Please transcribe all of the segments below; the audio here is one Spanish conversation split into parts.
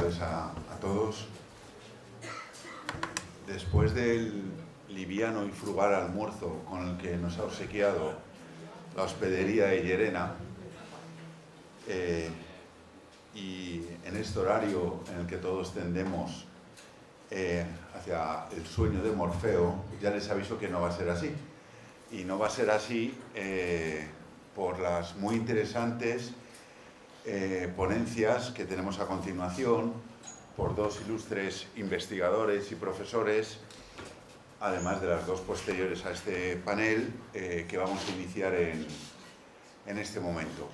tardes a todos. Después del liviano y frugal almuerzo con el que nos ha obsequiado la hospedería de Llerena, y en este horario en el que todos tendemos hacia el sueño de Morfeo, ya les aviso que no va a ser así. Y no va a ser así por las muy interesantes ponencias que tenemos a continuación, por dos ilustres investigadores y profesores, además de las dos posteriores a este panel que vamos a iniciar en este momento.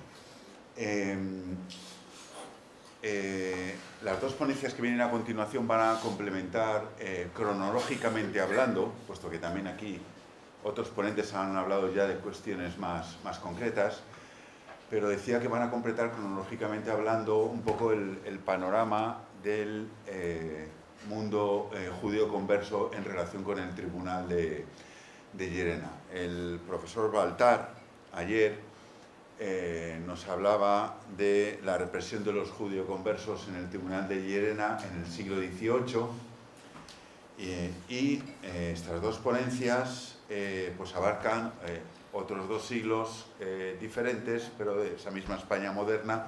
Las dos ponencias que vienen a continuación van a complementar cronológicamente hablando, puesto que también aquí otros ponentes han hablado ya de cuestiones más concretas, pero decía que van a completar cronológicamente hablando un poco el panorama del mundo judío converso en relación con el tribunal de Llerena. El profesor Baltar ayer nos hablaba de la represión de los judíos conversos en el tribunal de Llerena en el siglo XVIII y estas dos ponencias pues abarcan otros dos siglos diferentes, pero de esa misma España moderna,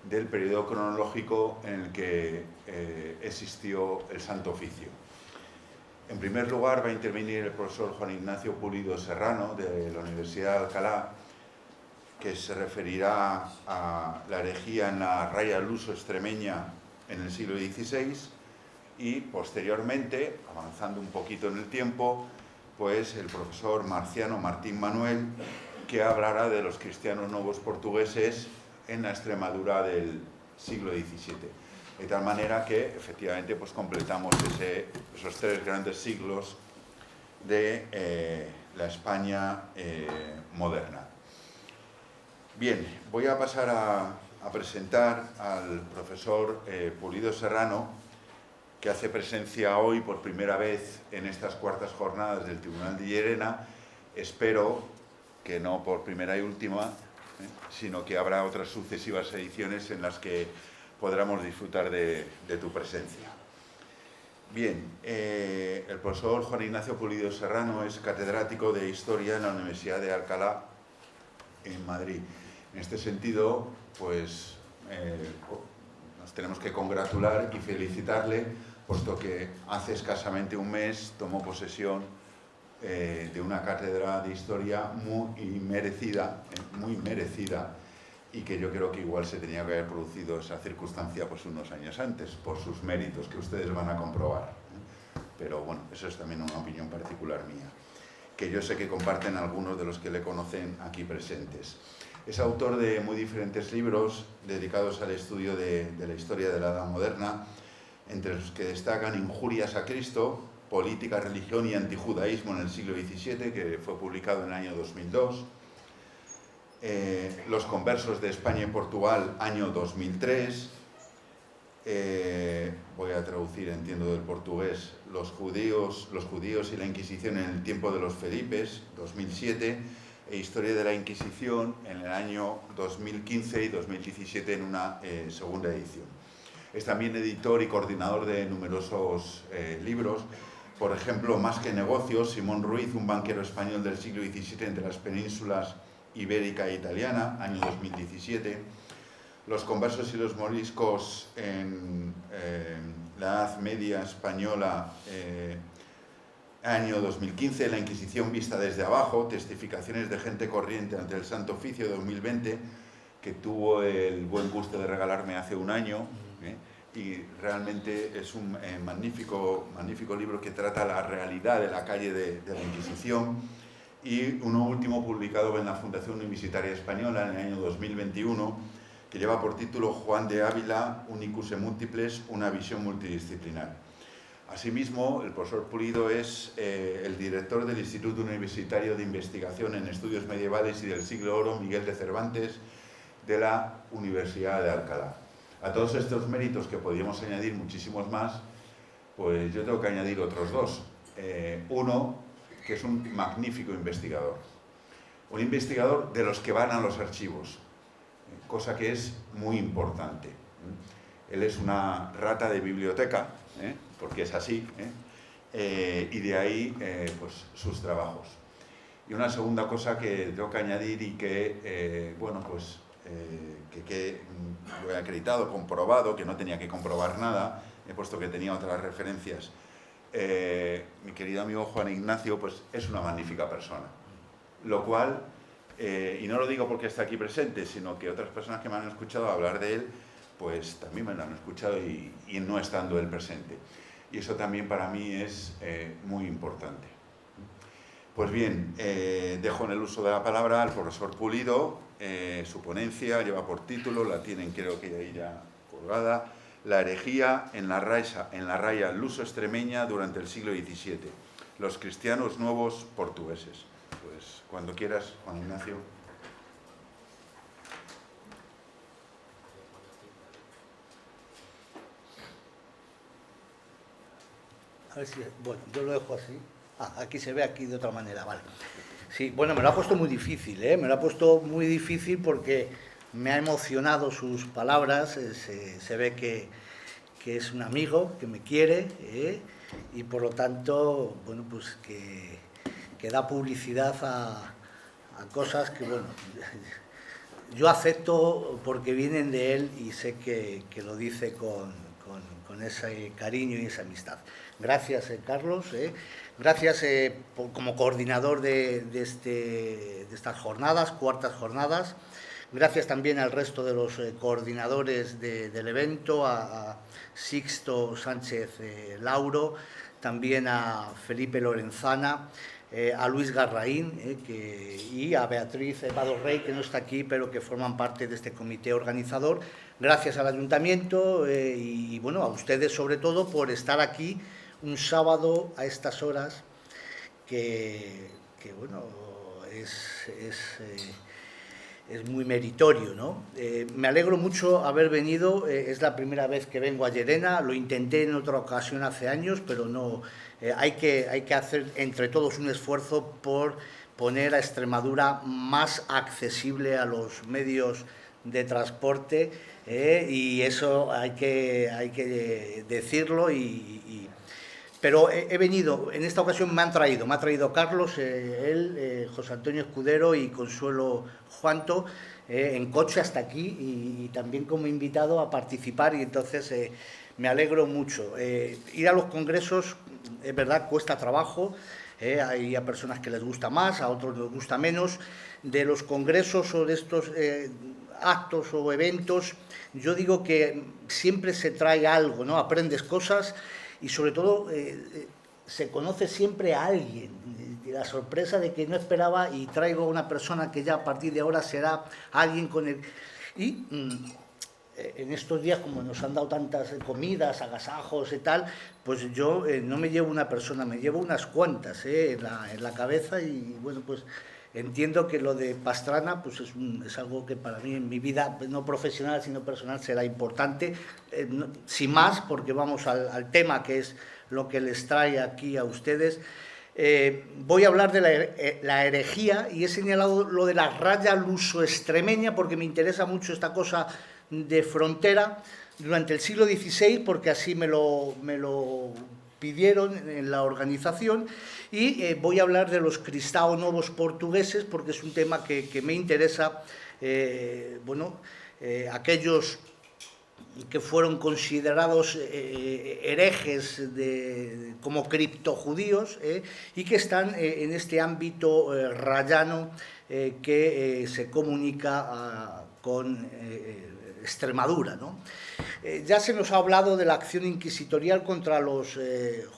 del periodo cronológico en el que existió el Santo Oficio. En primer lugar va a intervenir el profesor Juan Ignacio Pulido Serrano, de la Universidad de Alcalá, que se referirá a la herejía en la raya al uso extremeña en el siglo XVI, y posteriormente, avanzando un poquito en el tiempo, pues el profesor Marciano Martín Manuel, que hablará de los cristianos nuevos portugueses en la Extremadura del siglo XVII. De tal manera que, efectivamente, pues completamos esos tres grandes siglos de la España moderna. Bien, voy a pasar a presentar al profesor Pulido Serrano, que hace presencia hoy por primera vez en estas cuartas jornadas del Tribunal de Llerena. Espero que no por primera y última, sino que habrá otras sucesivas ediciones en las que podremos disfrutar de tu presencia. Bien, el profesor Juan Ignacio Pulido Serrano es catedrático de Historia en la Universidad de Alcalá, en Madrid. En este sentido, pues nos tenemos que congratular y felicitarle, puesto que hace escasamente un mes tomó posesión de una cátedra de Historia muy merecida, y que yo creo que igual se tenía que haber producido esa circunstancia pues unos años antes, por sus méritos, que ustedes van a comprobar. Pero bueno, eso es también una opinión particular mía, que yo sé que comparten algunos de los que le conocen aquí presentes. Es autor de muy diferentes libros dedicados al estudio de la historia de la Edad Moderna, entre los que destacan Injurias a Cristo, Política, Religión y Antijudaísmo en el siglo XVII, que fue publicado en el año 2002, Los conversos de España y Portugal, año 2003, voy a traducir, entiendo del portugués, los judíos y la Inquisición en el tiempo de los Felipes, 2007, e Historia de la Inquisición en el año 2015 y 2017 en una segunda edición. Es también editor y coordinador de numerosos libros, por ejemplo, Más que negocios, Simón Ruiz, un banquero español del siglo XVII entre las penínsulas ibérica e italiana, año 2017, Los conversos y los moriscos en la Edad Media española, año 2015, La Inquisición vista desde abajo, Testificaciones de gente corriente ante el Santo Oficio, 2020, que tuvo el buen gusto de regalarme hace un año, y realmente es un magnífico libro que trata la realidad de la calle de la Inquisición, y uno último publicado en la Fundación Universitaria Española en el año 2021, que lleva por título Juan de Ávila, Unicus e Múltiples, una visión multidisciplinar. Asimismo, el profesor Pulido es el director del Instituto Universitario de Investigación en Estudios Medievales y del Siglo Oro Miguel de Cervantes, de la Universidad de Alcalá. A todos estos méritos, que podríamos añadir muchísimos más, pues yo tengo que añadir otros dos. Uno, que es un magnífico investigador. Un investigador de los que van a los archivos, cosa que es muy importante. Él es una rata de biblioteca, porque es así, y de ahí pues, sus trabajos. Y una segunda cosa que tengo que añadir y que, bueno, pues que lo he acreditado, comprobado, que no tenía que comprobar nada, he puesto que tenía otras referencias. Mi querido amigo Juan Ignacio, pues es una magnífica persona, lo cual, y no lo digo porque está aquí presente, sino que otras personas que me han escuchado hablar de él, pues también me lo han escuchado y no estando él presente. Y eso también para mí es muy importante. Pues bien, dejo en el uso de la palabra al profesor Pulido. Su ponencia lleva por título, la tienen creo que ahí ya colgada, La herejía en la raya luso-extremeña durante el siglo XVII, los cristianos nuevos portugueses. Pues cuando quieras, Juan Ignacio. A ver si, bueno, yo lo dejo así. Aquí se ve, aquí de otra manera, vale. Sí, bueno, me lo ha puesto muy difícil, me lo ha puesto muy difícil porque me ha emocionado sus palabras, se ve que es un amigo, que me quiere, y por lo tanto, bueno, pues que da publicidad a cosas que, bueno, yo acepto porque vienen de él y sé que lo dice con ese cariño y esa amistad. Gracias, Carlos. Gracias como coordinador de estas jornadas, cuartas jornadas. Gracias también al resto de los coordinadores del evento, a Sixto Sánchez Lauro, también a Felipe Lorenzana, a Luis Garraín y a Beatriz Vado Rey, que no está aquí, pero que forman parte de este comité organizador. Gracias al Ayuntamiento y bueno, a ustedes sobre todo por estar aquí un sábado a estas horas que bueno, es muy meritorio, ¿no? Me alegro mucho haber venido, es la primera vez que vengo a Llerena, lo intenté en otra ocasión hace años, pero no, hay que hacer entre todos un esfuerzo por poner a Extremadura más accesible a los medios de transporte, y eso hay que decirlo pero he venido, en esta ocasión me ha traído Carlos, él, José Antonio Escudero y Consuelo Juanto, en coche hasta aquí y también como invitado a participar, y entonces me alegro mucho. Ir a los congresos, es verdad, cuesta trabajo, hay a personas que les gusta más, a otros les gusta menos. De los congresos o de estos actos o eventos, yo digo que siempre se trae algo, ¿no? Aprendes cosas. Y sobre todo se conoce siempre a alguien, la sorpresa de que no esperaba, y traigo a una persona que ya a partir de ahora será alguien con el... Y en estos días, como nos han dado tantas comidas, agasajos y tal, pues yo no me llevo una persona, me llevo unas cuantas en la cabeza, y bueno, pues entiendo que lo de Pastrana pues es algo que para mí en mi vida, no profesional sino personal, será importante, sin más, porque vamos al tema que es lo que les trae aquí a ustedes. Voy a hablar de la herejía, y he señalado lo de la raya luso-extremeña porque me interesa mucho esta cosa de frontera durante el siglo XVI, porque así me lo pidieron en la organización, y voy a hablar de los cristianos nuevos portugueses porque es un tema que me interesa. Bueno, aquellos que fueron considerados herejes como criptojudíos, y que están en este ámbito rayano que se comunica con Extremadura, ¿no? Ya se nos ha hablado de la acción inquisitorial contra los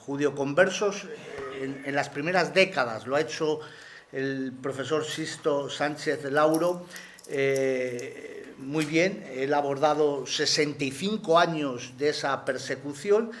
judioconversos en las primeras décadas. Lo ha hecho el profesor Sixto Sánchez Lauro muy bien. Él ha abordado 65 años de esa persecución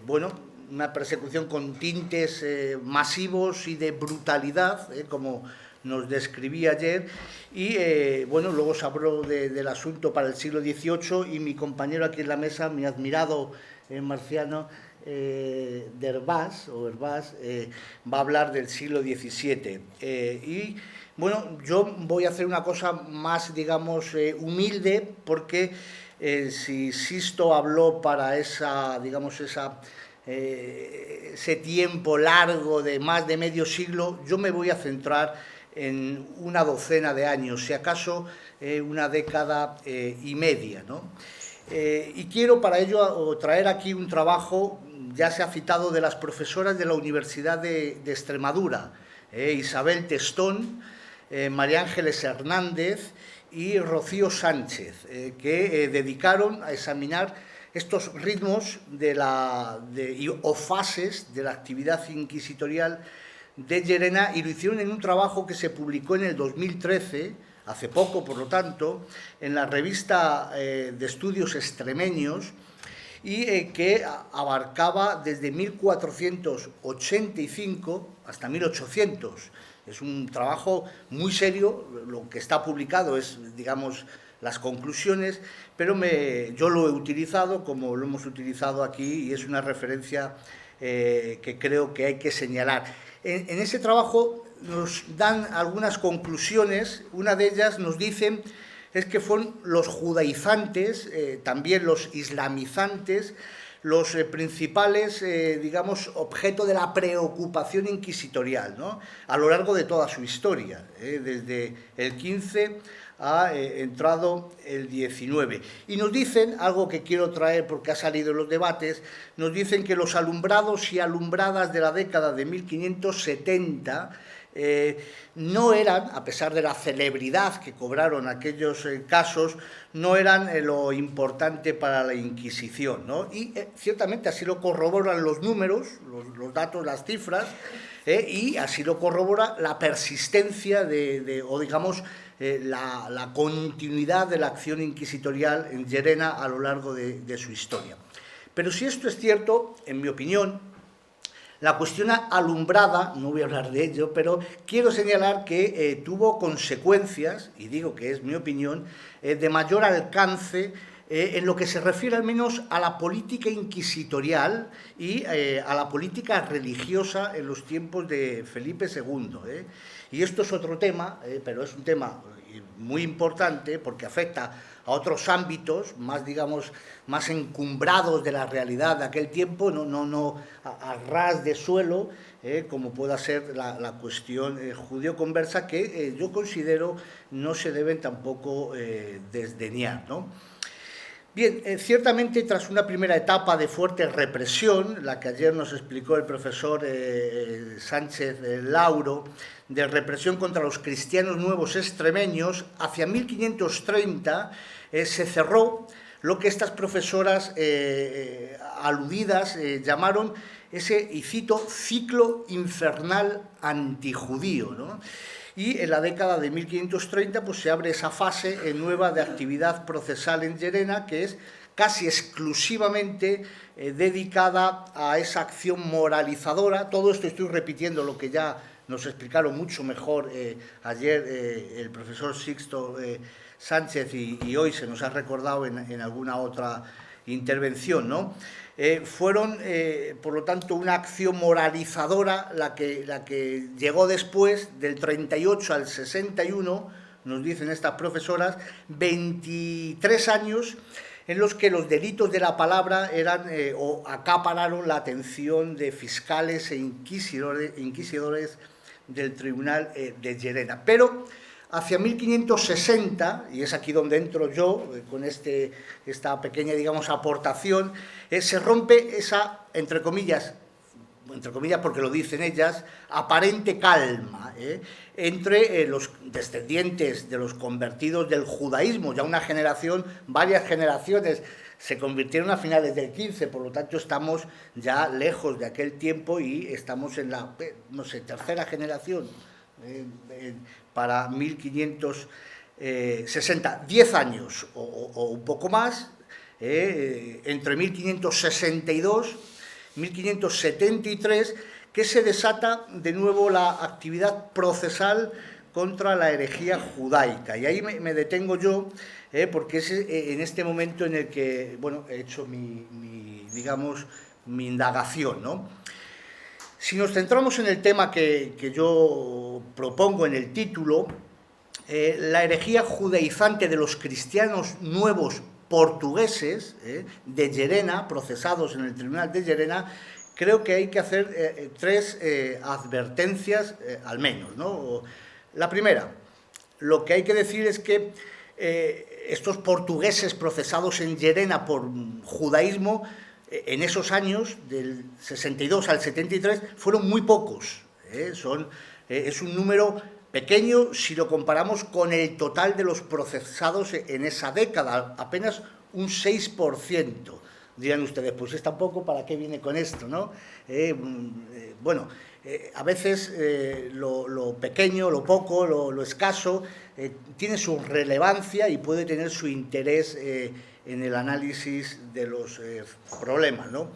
bueno, una persecución con tintes masivos y de brutalidad, como nos describí ayer, y bueno, luego se habló del asunto para el siglo XVIII, y mi compañero aquí en la mesa, mi admirado marciano Herbás, va a hablar del siglo XVII. Y Bueno, yo voy a hacer una cosa más, digamos, humilde, porque si Sisto habló para esa, digamos, ese tiempo largo de más de medio siglo, yo me voy a centrar en una docena de años, si acaso una década y media, ¿no? Y quiero para ello traer aquí un trabajo, ya se ha citado, de las profesoras de la Universidad de Extremadura, Isabel Testón, María Ángeles Hernández y Rocío Sánchez, que dedicaron a examinar estos ritmos o fases de la actividad inquisitorial de Llerena, y lo hicieron en un trabajo que se publicó en el 2013, hace poco, por lo tanto, en la revista de estudios extremeños, y que abarcaba desde 1485 hasta 1800. Es un trabajo muy serio, lo que está publicado es, digamos, las conclusiones, pero yo lo he utilizado como lo hemos utilizado aquí, y es una referencia que creo que hay que señalar. En ese trabajo nos dan algunas conclusiones. Una de ellas nos dicen es que fueron los judaizantes, también los islamizantes, los principales, digamos, objeto de la preocupación inquisitorial, ¿no?, a lo largo de toda su historia, desde el 15 ha entrado el 19. Y nos dicen, algo que quiero traer porque ha salido en los debates, nos dicen que los alumbrados y alumbradas de la década de 1570 no eran, a pesar de la celebridad que cobraron aquellos casos, no eran lo importante para la Inquisición, ¿no? Y ciertamente así lo corroboran los números, los datos, las cifras, y así lo corrobora la persistencia o digamos, la continuidad de la acción inquisitorial en Llerena a lo largo de su historia. Pero si esto es cierto, en mi opinión, la cuestión alumbrada, no voy a hablar de ello, pero quiero señalar que tuvo consecuencias, y digo que es mi opinión, de mayor alcance en lo que se refiere al menos a la política inquisitorial y a la política religiosa en los tiempos de Felipe II. Y esto es otro tema, pero es un tema muy importante porque afecta a otros ámbitos más, digamos, más encumbrados de la realidad de aquel tiempo, no a ras de suelo, como pueda ser la cuestión judío-conversa, que yo considero no se deben tampoco desdeñar, ¿no? Bien, ciertamente tras una primera etapa de fuerte represión, la que ayer nos explicó el profesor Sánchez Lauro, de represión contra los cristianos nuevos extremeños, hacia 1530 se cerró lo que estas profesoras aludidas llamaron ese, y cito, ciclo infernal antijudío, ¿no? Y en la década de 1530 pues, se abre esa fase nueva de actividad procesal en Llerena, que es casi exclusivamente dedicada a esa acción moralizadora. Todo esto estoy repitiendo lo que ya nos explicaron mucho mejor ayer el profesor Sixto Sánchez y hoy se nos ha recordado en alguna otra intervención, ¿no? Fueron, por lo tanto, una acción moralizadora la que llegó después, del 38 al 61, nos dicen estas profesoras, 23 años en los que los delitos de la palabra eran o acapararon la atención de fiscales e inquisidores del Tribunal de Llerena. Pero hacia 1560, y es aquí donde entro yo, con esta pequeña, digamos, aportación, se rompe esa, entre comillas porque lo dicen ellas, aparente calma entre los descendientes de los convertidos del judaísmo. Ya una generación, varias generaciones se convirtieron a finales del 15, por lo tanto estamos ya lejos de aquel tiempo y estamos en la, no sé, tercera generación para 1560, 10 años o un poco más, entre 1562 1573, que se desata de nuevo la actividad procesal contra la herejía judaica. Y ahí me detengo yo, porque es en este momento en el que, bueno, he hecho digamos, mi indagación, ¿no? Si nos centramos en el tema que yo propongo en el título, la herejía judaizante de los cristianos nuevos portugueses de Llerena, procesados en el tribunal de Llerena, creo que hay que hacer tres advertencias al menos, ¿no? La primera, lo que hay que decir es que estos portugueses procesados en Llerena por judaísmo, en esos años, del 62 al 73, fueron muy pocos. Es un número pequeño si lo comparamos con el total de los procesados en esa década, apenas un 6%. Dirán ustedes, pues es tampoco, ¿para qué viene con esto, no? Bueno, a veces lo pequeño, lo poco, lo escaso, tiene su relevancia y puede tener su interés en el análisis de los problemas, ¿no?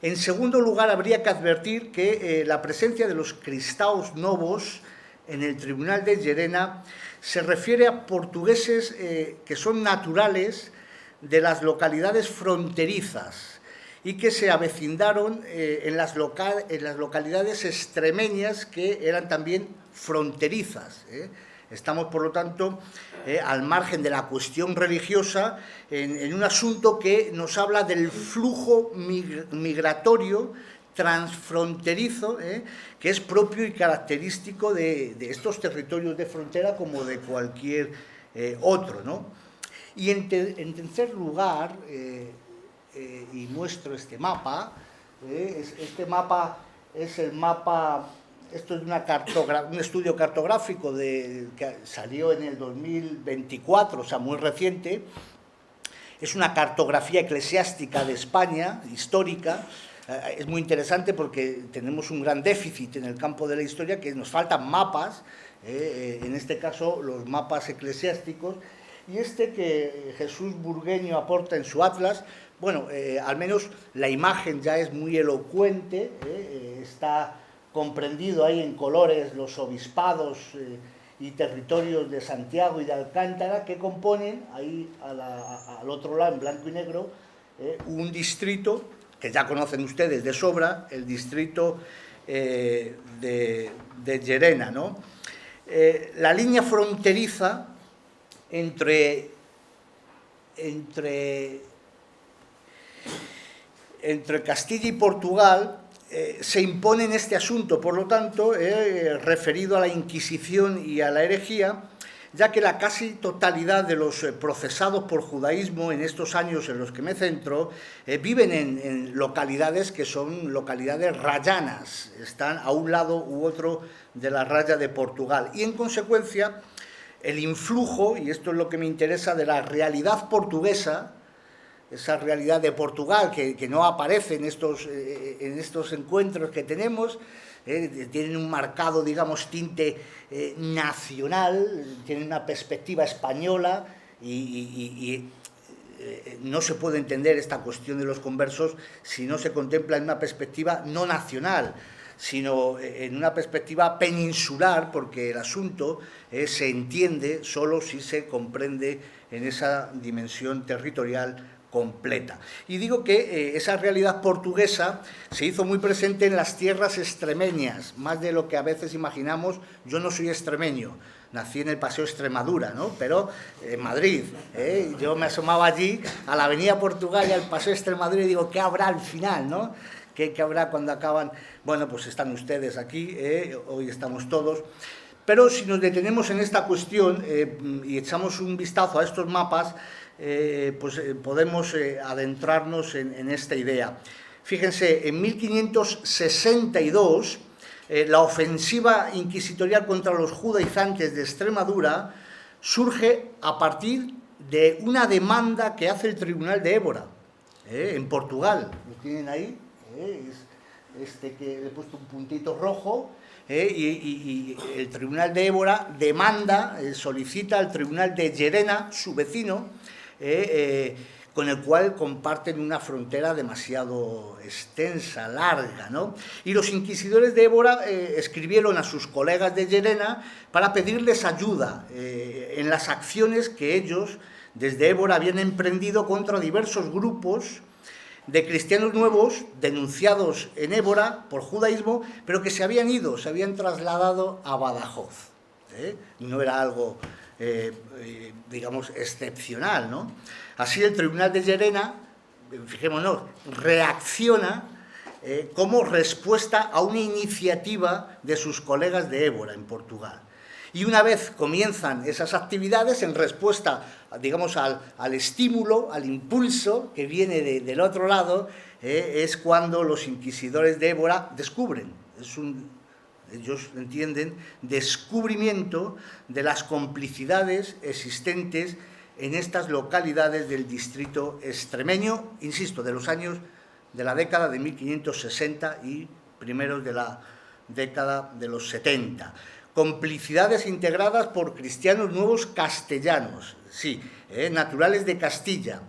En segundo lugar, habría que advertir que la presencia de los cristaos novos en el tribunal de Llerena se refiere a portugueses que son naturales de las localidades fronterizas y que se avecindaron en las localidades extremeñas que eran también fronterizas. Estamos, por lo tanto, al margen de la cuestión religiosa, en un asunto que nos habla del flujo migratorio transfronterizo, que es propio y característico de estos territorios de frontera como de cualquier otro, ¿no? Y en tercer lugar, y muestro este mapa, este mapa es el mapa, esto es un estudio cartográfico que salió en el 2024, o sea, muy reciente. Es una cartografía eclesiástica de España, histórica. Es muy interesante porque tenemos un gran déficit en el campo de la historia, que nos faltan mapas, en este caso los mapas eclesiásticos, y este que Jesús Burgueño aporta en su atlas, bueno, al menos la imagen ya es muy elocuente, está comprendido ahí en colores los obispados y territorios de Santiago y de Alcántara, que componen ahí al otro lado, en blanco y negro, un distrito que ya conocen ustedes de sobra, el distrito de Llerena, ¿no? La línea fronteriza entre Castilla y Portugal se impone en este asunto, por lo tanto, referido a la Inquisición y a la herejía, ya que la casi totalidad de los procesados por judaísmo en estos años en los que me centro viven en localidades que son localidades rayanas, están a un lado u otro de la raya de Portugal, y en consecuencia el influjo, y esto es lo que me interesa, de la realidad portuguesa, esa realidad de Portugal que no aparece en estos encuentros que tenemos, tienen un marcado, digamos, tinte nacional, tienen una perspectiva española y no se puede entender esta cuestión de los conversos si no se contempla en una perspectiva no nacional, sino en una perspectiva peninsular, porque el asunto se entiende solo si se comprende en esa dimensión territorial completa. Y digo que esa realidad portuguesa se hizo muy presente en las tierras extremeñas, más de lo que a veces imaginamos. Yo no soy extremeño, nací en el Paseo Extremadura, ¿no? Pero en Madrid, yo me asomaba allí a la Avenida Portugal y al Paseo Extremadura y digo, ¿qué habrá al final, no? ¿Qué habrá cuando acaban? Bueno, pues están ustedes aquí, hoy estamos todos. Pero si nos detenemos en esta cuestión y echamos un vistazo a estos mapas, pues podemos adentrarnos en esta idea. Fíjense, en 1562, la ofensiva inquisitorial contra los judaizantes de Extremadura surge a partir de una demanda que hace el Tribunal de Évora, en Portugal. ¿Lo tienen ahí? Este que le he puesto un puntito rojo, y el Tribunal de Évora demanda, solicita al Tribunal de Llerena, su vecino, con el cual comparten una frontera demasiado extensa, larga, ¿no? Y los inquisidores de Évora escribieron a sus colegas de Llerena para pedirles ayuda en las acciones que ellos desde Évora habían emprendido contra diversos grupos de cristianos nuevos denunciados en Évora por judaísmo, pero que se habían trasladado a Badajoz. No era algo, digamos, excepcional, ¿no? Así el Tribunal de Llerena, fijémonos, reacciona como respuesta a una iniciativa de sus colegas de Évora, en Portugal. Y una vez comienzan esas actividades, en respuesta, digamos, al estímulo, al impulso que viene del otro lado, es cuando los inquisidores de Évora descubren, ellos entienden, descubrimiento de las complicidades existentes en estas localidades del distrito extremeño, insisto, de la década de 1560 y primeros de la década de los 70. Complicidades integradas por cristianos nuevos castellanos, sí, naturales de Castilla,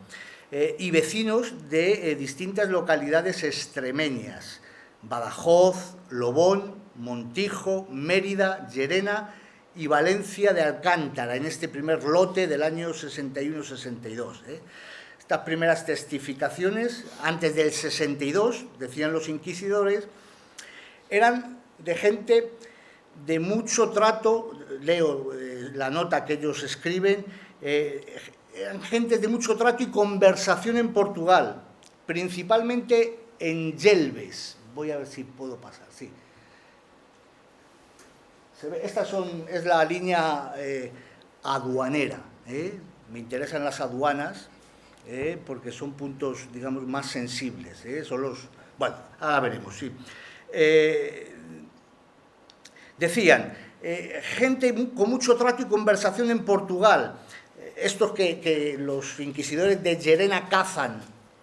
y vecinos de distintas localidades extremeñas: Badajoz, Lobón, Montijo, Mérida, Llerena y Valencia de Alcántara, en este primer lote del año 61-62. Estas primeras testificaciones, antes del 62, decían los inquisidores, eran de gente de mucho trato. Leo la nota que ellos escriben, eran gente de mucho trato y conversación en Portugal, principalmente en Yelves. Voy a ver si puedo pasar, sí. Esta es la línea aduanera. Me interesan las aduanas porque son puntos, digamos, más sensibles. Son los... Bueno, ahora veremos, sí. Decían, gente con mucho trato y conversación en Portugal, estos que los inquisidores de Llerena cazan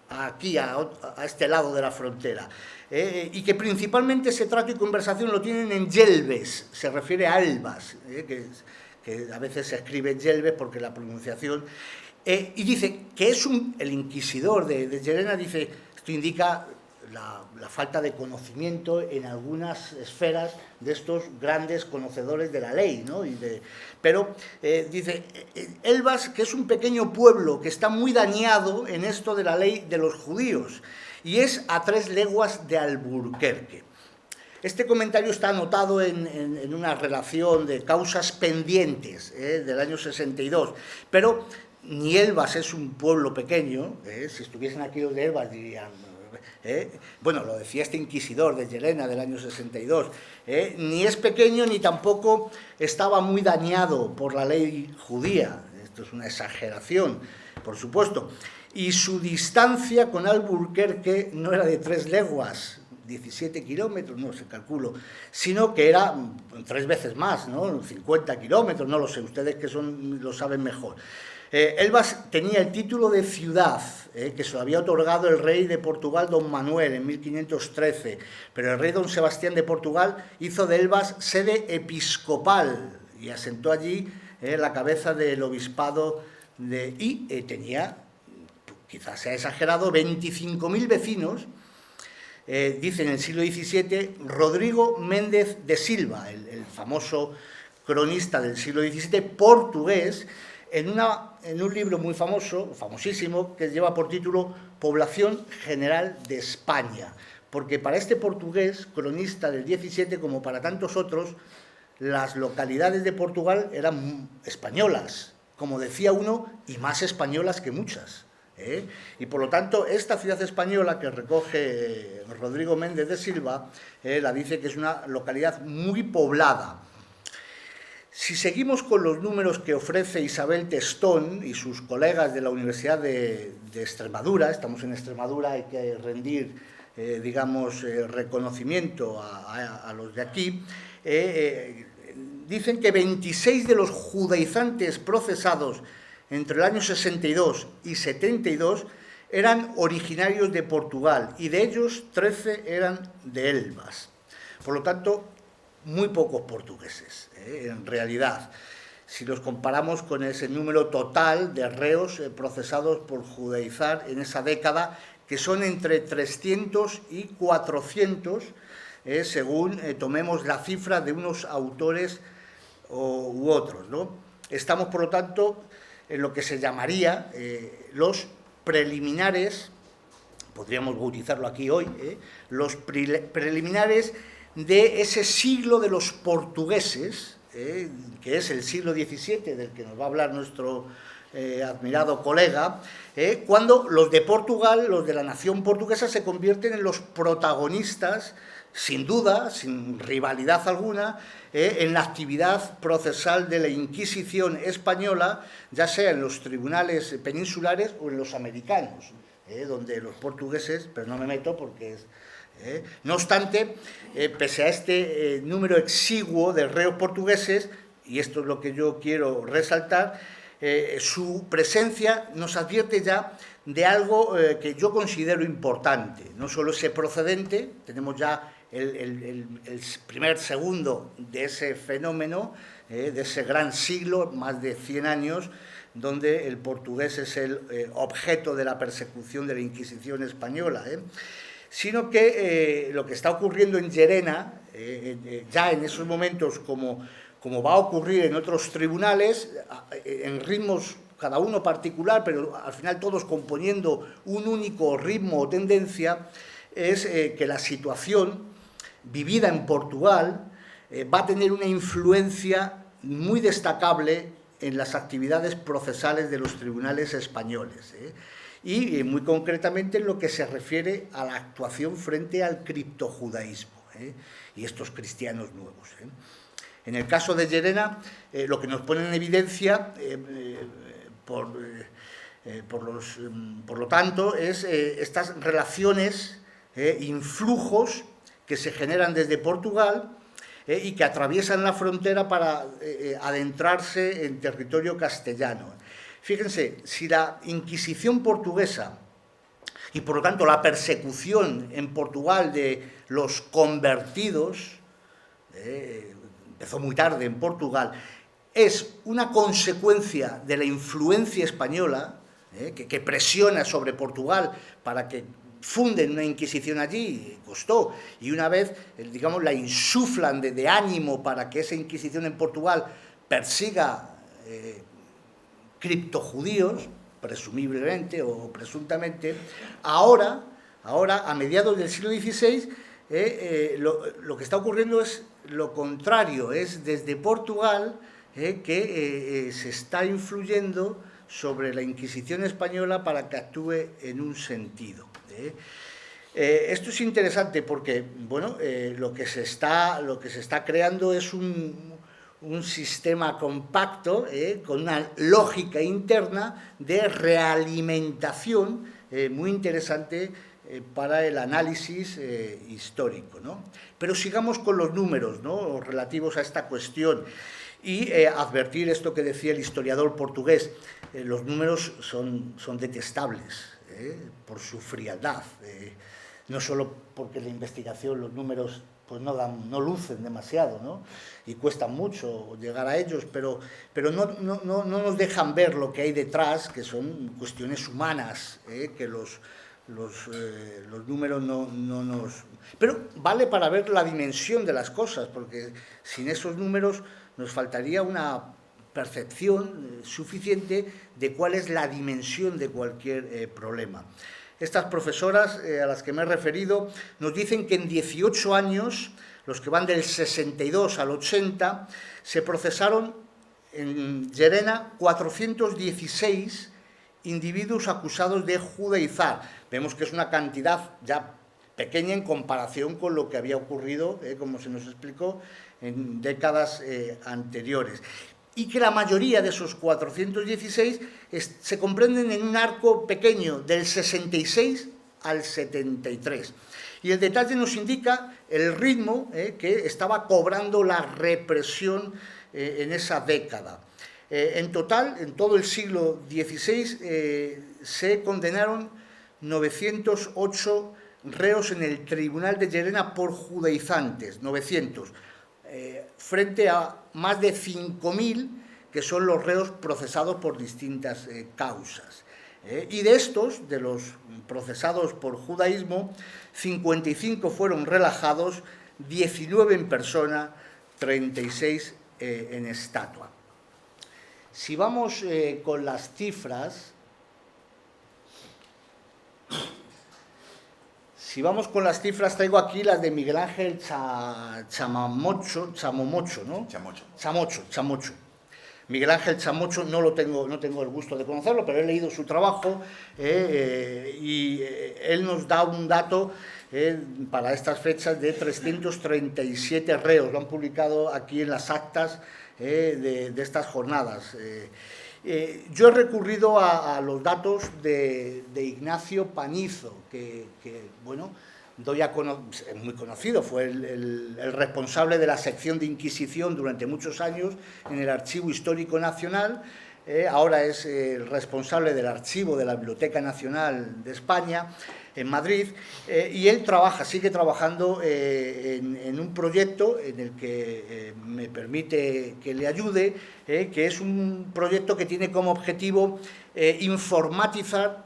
aquí, a este lado de la frontera, y que principalmente ese trato y conversación lo tienen en Yelves, se refiere a Elvas, que a veces se escribe Yelves porque la pronunciación... y dice que es el inquisidor de Llerena, dice, esto indica la falta de conocimiento en algunas esferas de estos grandes conocedores de la ley, ¿no? Pero dice, Elvas, que es un pequeño pueblo que está muy dañado en esto de la ley de los judíos, y es a 3 leguas de Alburquerque. Este comentario está anotado en una relación de causas pendientes del año 62, pero ni Elvas es un pueblo pequeño. Si estuviesen aquí los de Elvas dirían... Bueno, lo decía este inquisidor de Llerena del año 62, ni es pequeño ni tampoco estaba muy dañado por la ley judía. Esto es una exageración, por supuesto. Y su distancia con Alburquerque no era de 3 leguas, 17 kilómetros, no se calculo, sino que era 3 veces más, ¿no? 50 kilómetros, no lo sé, ustedes que lo saben mejor. Elvas tenía el título de ciudad, que se lo había otorgado el rey de Portugal, don Manuel, en 1513, pero el rey don Sebastián de Portugal hizo de Elvas sede episcopal y asentó allí la cabeza del obispado y tenía, quizás sea exagerado, 25.000 vecinos. Dice en el siglo XVII Rodrigo Méndez de Silva, el famoso cronista del siglo XVII portugués, en un libro muy famoso, famosísimo, que lleva por título Población General de España, porque para este portugués, cronista del XVII, como para tantos otros, las localidades de Portugal eran españolas, como decía uno, y más españolas que muchas. Y por lo tanto, esta ciudad española que recoge Rodrigo Méndez de Silva, la dice que es una localidad muy poblada. Si seguimos con los números que ofrece Isabel Testón y sus colegas de la Universidad de Extremadura, estamos en Extremadura, hay que rendir, digamos, reconocimiento a los de aquí, dicen que 26 de los judaizantes procesados entre el año 62 y 72 eran originarios de Portugal y de ellos 13 eran de Elvas. Por lo tanto, muy pocos portugueses, en realidad, si los comparamos con ese número total de reos procesados por judaizar en esa década, que son entre 300 y 400, según tomemos la cifra de unos autores u otros, ¿no? Estamos, por lo tanto, en lo que se llamaría los preliminares podríamos bautizarlo aquí hoy, los preliminares de ese siglo de los portugueses, que es el siglo XVII, del que nos va a hablar nuestro admirado colega, cuando los de Portugal, los de la nación portuguesa, se convierten en los protagonistas, sin duda, sin rivalidad alguna, en la actividad procesal de la Inquisición española, ya sea en los tribunales peninsulares o en los americanos, donde los portugueses, pero no me meto porque es... No obstante, pese a este número exiguo de reos portugueses, y esto es lo que yo quiero resaltar, su presencia nos advierte ya de algo que yo considero importante. No solo ese procedente, tenemos ya el primer segundo de ese fenómeno, de ese gran siglo, más de 100 años, donde el portugués es el objeto de la persecución de la Inquisición española, sino que lo que está ocurriendo en Llerena, ya en esos momentos, como va a ocurrir en otros tribunales, en ritmos cada uno particular, pero al final todos componiendo un único ritmo o tendencia, es que la situación vivida en Portugal va a tener una influencia muy destacable en las actividades procesales de los tribunales españoles, y muy concretamente en lo que se refiere a la actuación frente al criptojudaísmo y estos cristianos nuevos. En el caso de Llerena, lo que nos pone en evidencia, por lo tanto, es estas relaciones, influjos que se generan desde Portugal y que atraviesan la frontera para adentrarse en territorio castellano. Fíjense, si la Inquisición portuguesa y por lo tanto la persecución en Portugal de los convertidos, empezó muy tarde en Portugal, es una consecuencia de la influencia española, que presiona sobre Portugal para que funden una Inquisición allí, costó, y una vez, digamos, la insuflan de ánimo para que esa Inquisición en Portugal persiga criptojudíos, presumiblemente o presuntamente, ahora, a mediados del siglo XVI, lo que está ocurriendo es lo contrario, es desde Portugal que se está influyendo sobre la Inquisición española para que actúe en un sentido. Esto es interesante porque, bueno, lo que se está creando es un sistema compacto, con una lógica interna de realimentación muy interesante para el análisis histórico, ¿no? Pero sigamos con los números, ¿no?, relativos a esta cuestión y advertir esto que decía el historiador portugués. Los números son detestables por su frialdad, no solo porque la investigación, los números pues no lucen demasiado, ¿no?, y cuesta mucho llegar a ellos, pero no nos dejan ver lo que hay detrás, que son cuestiones humanas, que los números no nos... Pero vale para ver la dimensión de las cosas, porque sin esos números nos faltaría una percepción suficiente de cuál es la dimensión de cualquier problema. Estas profesoras a las que me he referido nos dicen que en 18 años, los que van del 62 al 80, se procesaron en Llerena 416 individuos acusados de judaizar. Vemos que es una cantidad ya pequeña en comparación con lo que había ocurrido, como se nos explicó, en décadas anteriores. Y que la mayoría de esos 416 se comprenden en un arco pequeño del 66 al 73. Y el detalle nos indica el ritmo que estaba cobrando la represión en esa década. En total, en todo el siglo XVI, se condenaron 908 reos en el Tribunal de Llerena por judaizantes, 900, frente a más de 5.000 que son los reos procesados por distintas causas. Y de estos, de los procesados por judaísmo, 55 fueron relajados, 19 en persona, 36 en estatua. Si vamos con las cifras, Si vamos con las cifras, traigo aquí las de Miguel Ángel Chamocho, ¿no? Chamocho. Miguel Ángel Chamocho no tengo el gusto de conocerlo, pero he leído su trabajo y él nos da un dato para estas fechas de 337 reos. Lo han publicado aquí en las actas de estas jornadas. Yo he recurrido a los datos de Ignacio Panizo, que bueno, es muy conocido, fue el responsable de la sección de Inquisición durante muchos años en el Archivo Histórico Nacional, ahora es el responsable del archivo de la Biblioteca Nacional de España, en Madrid, y él sigue trabajando en un proyecto en el que me permite que le ayude, que es un proyecto que tiene como objetivo informatizar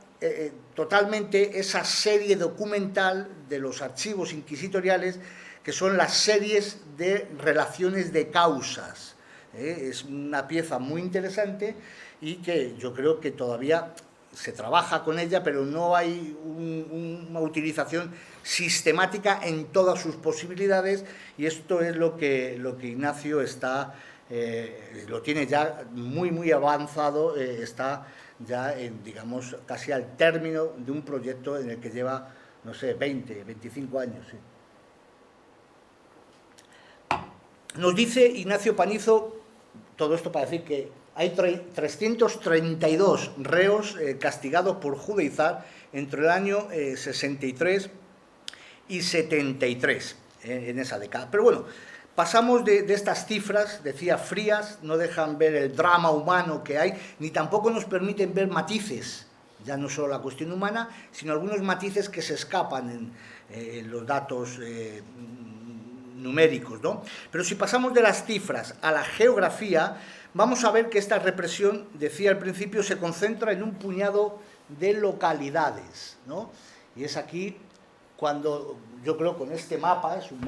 totalmente esa serie documental de los archivos inquisitoriales, que son las series de relaciones de causas. Es una pieza muy interesante y que yo creo que todavía se trabaja con ella, pero no hay una utilización sistemática en todas sus posibilidades, y esto es lo que Ignacio lo tiene ya muy avanzado, está ya digamos, casi al término de un proyecto en el que lleva, no sé, 25 años. Sí. Nos dice Ignacio Panizo, todo esto para decir que hay 332 reos castigados por judaizar entre el año 63 y 73, en esa década. Pero bueno, pasamos de estas cifras, decía, frías, no dejan ver el drama humano que hay, ni tampoco nos permiten ver matices, ya no solo la cuestión humana, sino algunos matices que se escapan en los datos numéricos, ¿no? Pero si pasamos de las cifras a la geografía, vamos a ver que esta represión, decía al principio, se concentra en un puñado de localidades, ¿no? Y es aquí cuando yo creo con este mapa, es un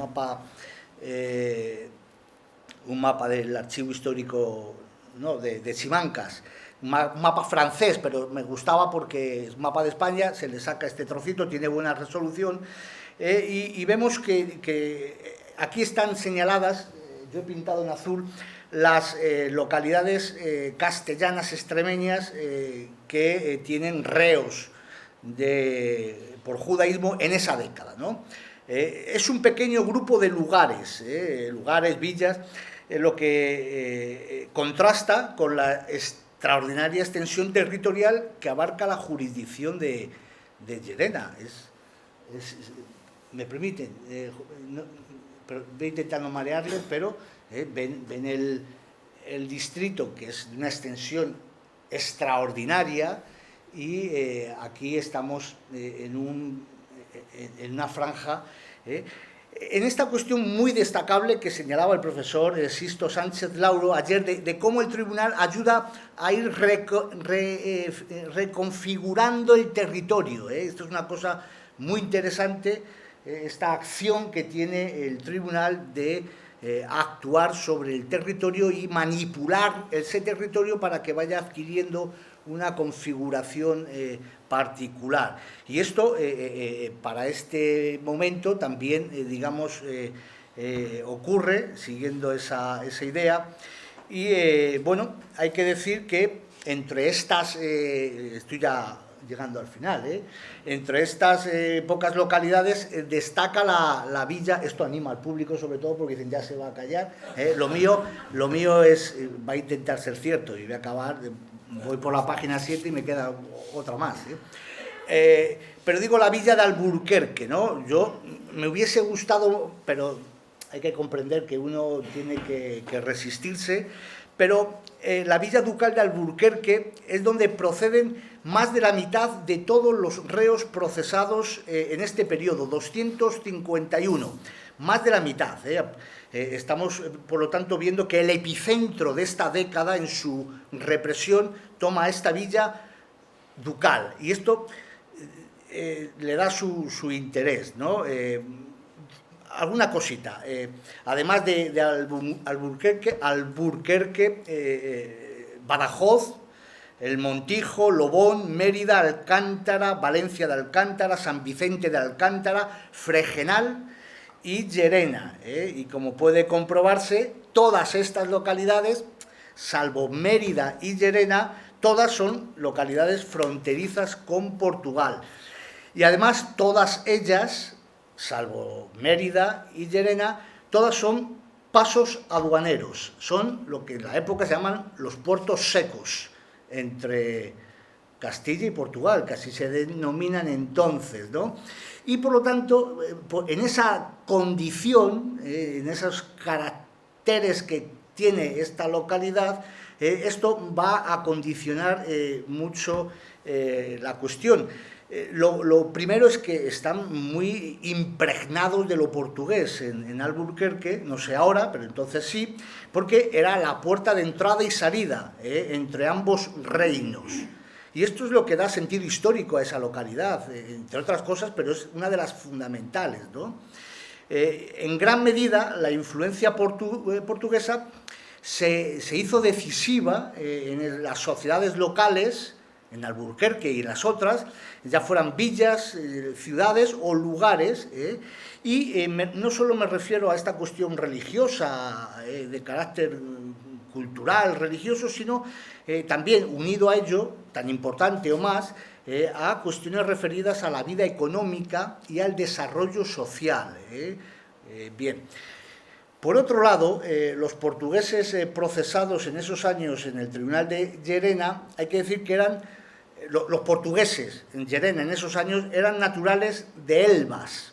mapa del Archivo Histórico, ¿no?, de Simancas, un mapa francés, pero me gustaba porque es mapa de España, se le saca este trocito, tiene buena resolución, y vemos que aquí están señaladas, yo he pintado en azul, las localidades castellanas extremeñas que tienen reos por judaísmo en esa década, ¿no? Es un pequeño grupo de lugares, villas, lo que contrasta con la extraordinaria extensión territorial que abarca la jurisdicción de Llerena. Me permiten, voy a intentar no marearles, pero ven el distrito, que es de una extensión extraordinaria, y aquí estamos en una franja. En esta cuestión muy destacable que señalaba el profesor Sisto Sánchez Lauro ayer, de cómo el tribunal ayuda a ir reconfigurando el territorio. Esto es una cosa muy interesante, esta acción que tiene el tribunal de actuar sobre el territorio y manipular ese territorio para que vaya adquiriendo una configuración particular. Y esto, para este momento, también, digamos, ocurre, siguiendo esa idea. Y, bueno, hay que decir que entre estas, estoy ya llegando al final, entre estas pocas localidades destaca la villa. Esto anima al público, sobre todo porque dicen ya se va a callar, lo mío va a intentar ser cierto, y voy a acabar, voy por la página 7 y me queda otra más, pero digo la villa de Alburquerque, ¿no? Yo me hubiese gustado, pero hay que comprender que uno tiene que resistirse, pero la villa ducal de Alburquerque es donde proceden más de la mitad de todos los reos procesados en este periodo, 251, más de la mitad. Estamos, por lo tanto, viendo que el epicentro de esta década en su represión toma esta villa ducal, y esto le da su interés, ¿no? Alguna cosita, además de Alburquerque, Badajoz, el Montijo, Lobón, Mérida, Alcántara, Valencia de Alcántara, San Vicente de Alcántara, Fregenal y Llerena. Y como puede comprobarse, todas estas localidades, salvo Mérida y Llerena, todas son localidades fronterizas con Portugal. Y además todas ellas, salvo Mérida y Llerena, todas son pasos aduaneros. Son lo que en la época se llaman los puertos secos entre Castilla y Portugal, que así se denominan entonces, ¿no? Y por lo tanto, en esa condición, en esos caracteres que tiene esta localidad, esto va a condicionar mucho la cuestión. Lo primero es que están muy impregnados de lo portugués en Alburquerque, no sé ahora, pero entonces sí, porque era la puerta de entrada y salida entre ambos reinos. Y esto es lo que da sentido histórico a esa localidad, entre otras cosas, pero es una de las fundamentales, ¿no? En gran medida, la influencia portuguesa se hizo decisiva en las sociedades locales, en Alburquerque y en las otras, ya fueran villas, ciudades o lugares, y no solo me refiero a esta cuestión religiosa, de carácter cultural, religioso, sino también unido a ello, tan importante o más, a cuestiones referidas a la vida económica y al desarrollo social. Bien. Por otro lado, los portugueses procesados en esos años en el Tribunal de Llerena, hay que decir que eran, los portugueses en Llerena en esos años eran naturales de Elvas,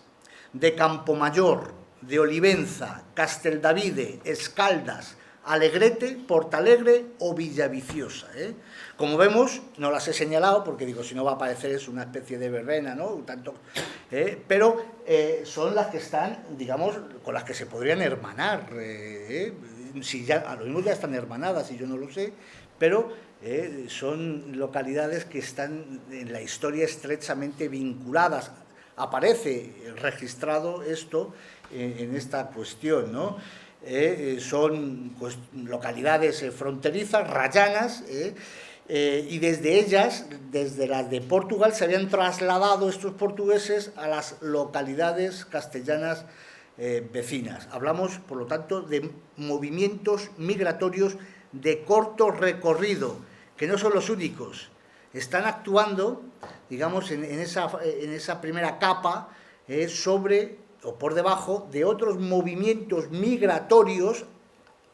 de Campomayor, de Olivenza, Casteldavide, Escaldas, Alegrete, Portalegre o Villaviciosa. Como vemos, no las he señalado porque digo, si no va a parecer es una especie de verbena, ¿no? Tanto, pero son las que están, digamos, con las que se podrían hermanar. Si ya, a lo mismo ya están hermanadas y yo no lo sé, pero son localidades que están en la historia estrechamente vinculadas. Aparece registrado esto en esta cuestión, ¿no? Son pues, localidades fronterizas, rayanas, y desde ellas, desde las de Portugal, se habían trasladado estos portugueses a las localidades castellanas vecinas. Hablamos, por lo tanto, de movimientos migratorios de corto recorrido, que no son los únicos. Están actuando, digamos, en esa primera capa sobre o por debajo de otros movimientos migratorios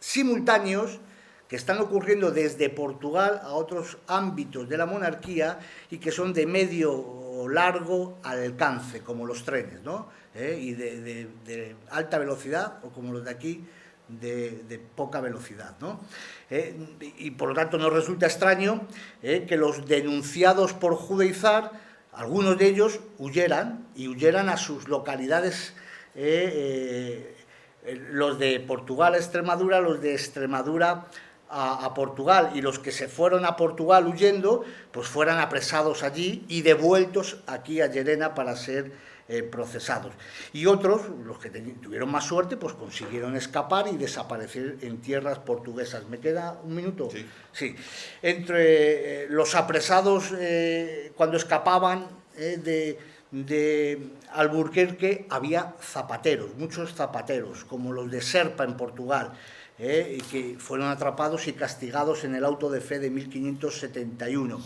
simultáneos que están ocurriendo desde Portugal a otros ámbitos de la monarquía y que son de medio o largo alcance, como los trenes, ¿no? Y de alta velocidad, o como los de aquí, de poca velocidad, ¿no? Y por lo tanto no resulta extraño que los denunciados por judaizar, algunos de ellos huyeran a sus localidades, los de Portugal a Extremadura, los de Extremadura a Portugal, y los que se fueron a Portugal huyendo, pues fueran apresados allí y devueltos aquí a Llerena para ser procesados. Y otros, los que tuvieron más suerte, pues consiguieron escapar y desaparecer en tierras portuguesas. ¿Me queda un minuto? Sí. Sí. Entre los apresados cuando escapaban de Alburquerque había zapateros, muchos zapateros, como los de Serpa en Portugal, que fueron atrapados y castigados en el auto de fe de 1571.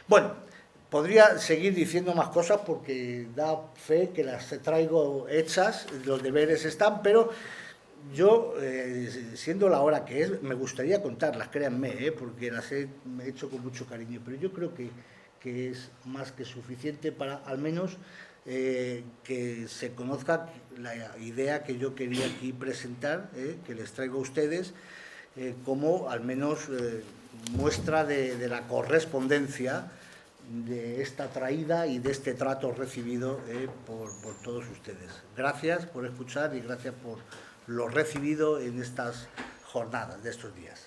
Bueno, podría seguir diciendo más cosas porque da fe que las traigo hechas, los deberes están, pero yo, siendo la hora que es, me gustaría contarlas, créanme, porque las he hecho con mucho cariño, pero yo creo que es más que suficiente para, al menos, que se conozca la idea que yo quería aquí presentar, que les traigo a ustedes, como al menos muestra de la correspondencia de esta traída y de este trato recibido por todos ustedes. Gracias por escuchar y gracias por lo recibido en estas jornadas de estos días.